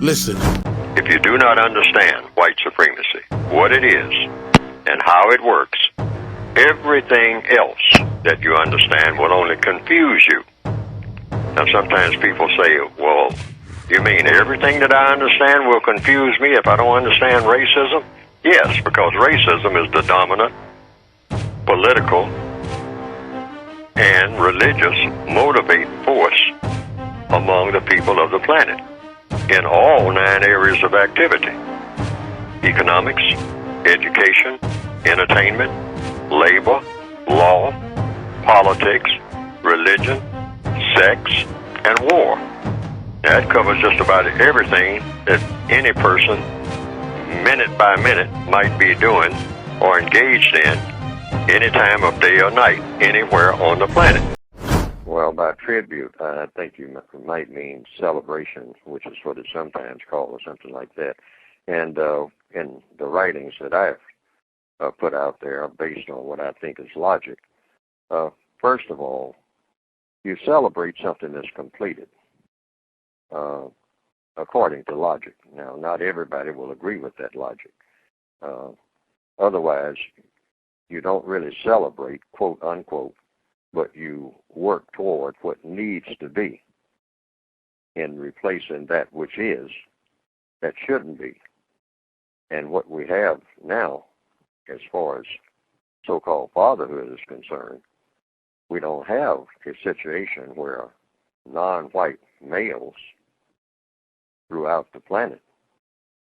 Listen. If you do not understand white supremacy, what it is, and how it works, everything else that you understand will only confuse you. Now, sometimes people say, well, you mean everything that I understand will confuse me if I don't understand racism? Yes, because racism is the dominant political and religious motivating force among the people of the planet in all 9 areas of activity: economics, education, entertainment, labor, law, politics, religion, sex, and war. That covers just about everything that any person, minute by minute, might be doing or engaged in any time of day or night, anywhere on the planet. Well, by tribute, I think you might mean celebration, which is what it's sometimes called, or something like that. And in the writings that I've put out there are based on what I think is logic. First of all, you celebrate something that's completed, according to logic. Now, not everybody will agree with that logic. Otherwise, you don't really celebrate, quote unquote, but you work toward what needs to be in replacing that which is, that shouldn't be. And what we have now, as far as so-called fatherhood is concerned, we don't have a situation where non-white males throughout the planet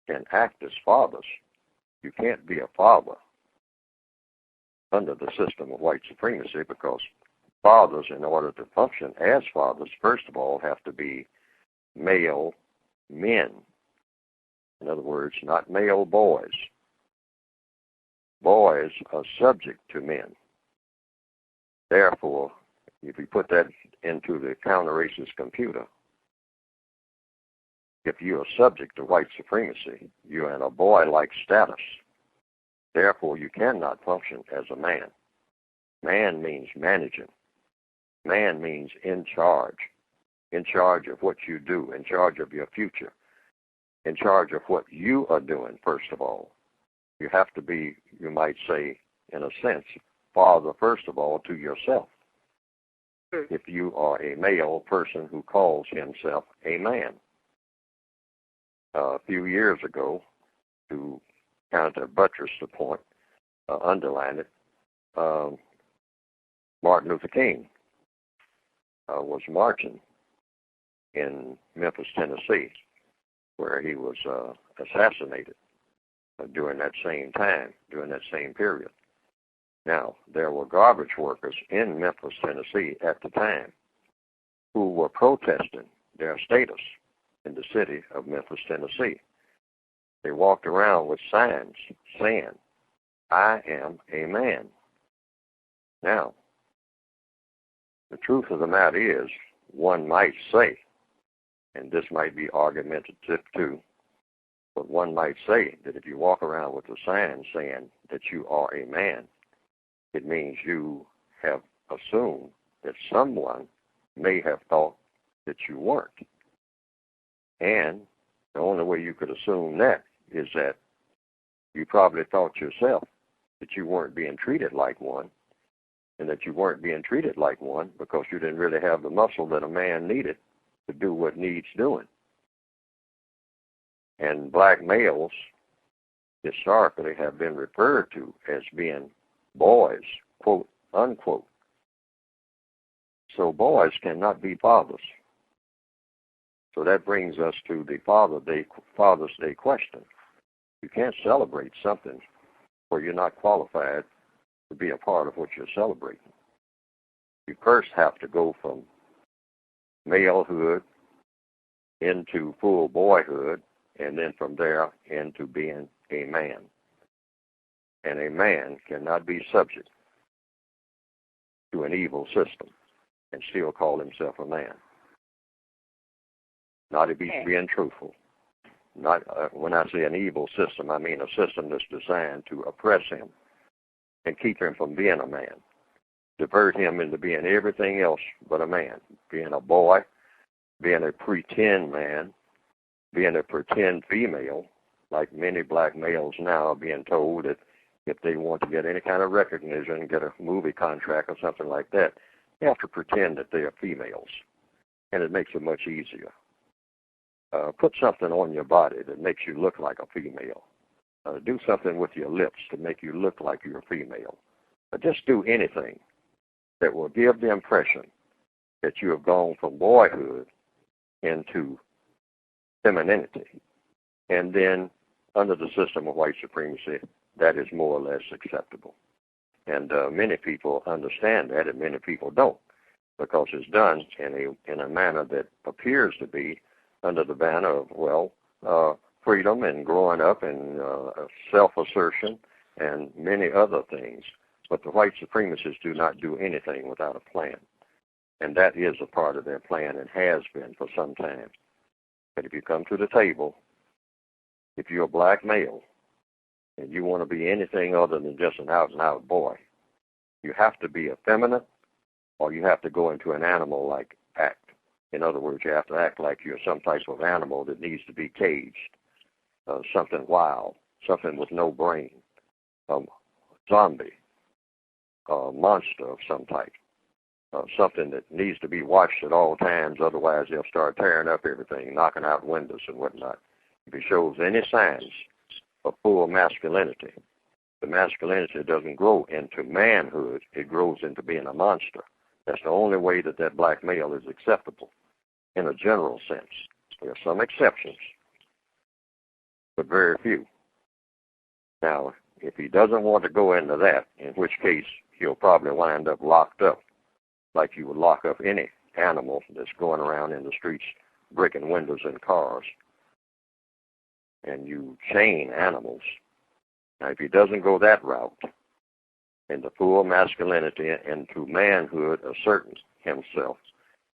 can act as fathers. You can't be a father under the system of white supremacy, because fathers, in order to function as fathers, first of all, have to be male men. In other words, not male boys. Boys are subject to men. Therefore, if you put that into the counter-racist computer, if you are subject to white supremacy, you're in a boy-like status. Therefore, you cannot function as a man. Man means managing. Man means in charge of what you do, in charge of your future, in charge of what you are doing, first of all. You have to be, you might say, in a sense, father, first of all, to yourself. If you are a male person who calls himself a man. A few years ago, to kind of buttress the point, underline it, Martin Luther King was marching in Memphis, Tennessee, where he was assassinated during that same time, during that same period. Now, there were garbage workers in Memphis, Tennessee at the time who were protesting their status in the city of Memphis, Tennessee. They walked around with signs saying, "I am a man." Now, the truth of the matter is, one might say, and this might be argumentative too, but one might say that if you walk around with a sign saying that you are a man, it means you have assumed that someone may have thought that you weren't. And the only way you could assume that is that you probably thought yourself that you weren't being treated like one, and that you weren't being treated like one because you didn't really have the muscle that a man needed to do what needs doing. And black males historically have been referred to as being boys, quote unquote. So boys cannot be fathers. So that brings us to the Father's Day question. You can't celebrate something where you're not qualified to be a part of what you're celebrating. You first have to go from malehood into full boyhood, and then from there into being a man. And a man cannot be subject to an evil system and still call himself a man. Not if he's being truthful. Not when I say an evil system, I mean a system that's designed to oppress him and keep him from being a man, divert him into being everything else but a man, being a boy, being a pretend man, being a pretend female, like many black males now are being told that if they want to get any kind of recognition, get a movie contract or something like that, they have to pretend that they are females, and it makes it much easier. Put something on your body that makes you look like a female. Do something with your lips to make you look like you're a female. Just do anything that will give the impression that you have gone from boyhood into femininity. And then, under the system of white supremacy, that is more or less acceptable. And many people understand that, and many people don't, because it's done in a manner that appears to be under the banner of, freedom and growing up and self-assertion and many other things. But the white supremacists do not do anything without a plan. And that is a part of their plan and has been for some time. But if you come to the table, if you're a black male and you want to be anything other than just an out-and-out boy, you have to be effeminate or you have to go into an animal-like act. In other words, you have to act like you're some type of animal that needs to be caged, something wild, something with no brain, zombie, monster of some type, something that needs to be watched at all times, otherwise they'll start tearing up everything, knocking out windows and whatnot. If he shows any signs of full masculinity, the masculinity doesn't grow into manhood, it grows into being a monster. That's the only way that that black male is acceptable in a general sense. There are some exceptions, but very few. Now, if he doesn't want to go into that, in which case he'll probably wind up locked up, like you would lock up any animal that's going around in the streets breaking windows in cars. And you chain animals. Now, if he doesn't go that route, into full masculinity and to manhood asserting himself,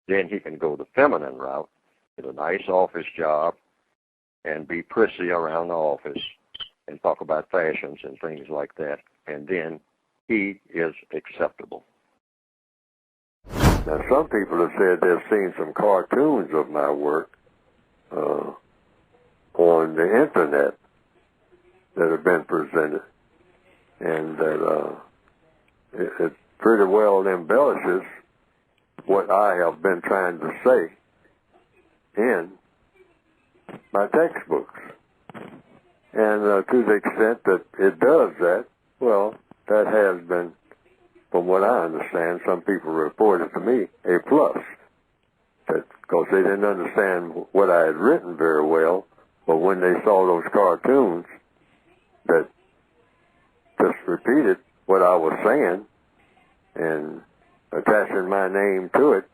then he can go the feminine route, get a nice office job, and be prissy around the office and talk about fashions and things like that, and then he is acceptable. Now, some people have said they've seen some cartoons of my work on the internet that have been presented, and that it pretty well embellishes what I have been trying to say in my textbooks. And to the extent that it does that, well, that has been, from what I understand, some people reported to me, a plus. Because they didn't understand what I had written very well, but when they saw those cartoons that just repeated what I was saying and attaching my name to it,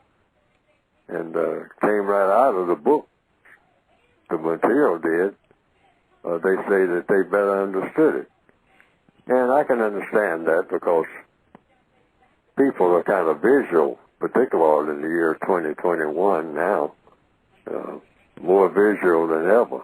and came right out of the book, the material did, they say that they better understood it. And I can understand that because people are kind of visual, particularly in the year 2021 now, more visual than ever.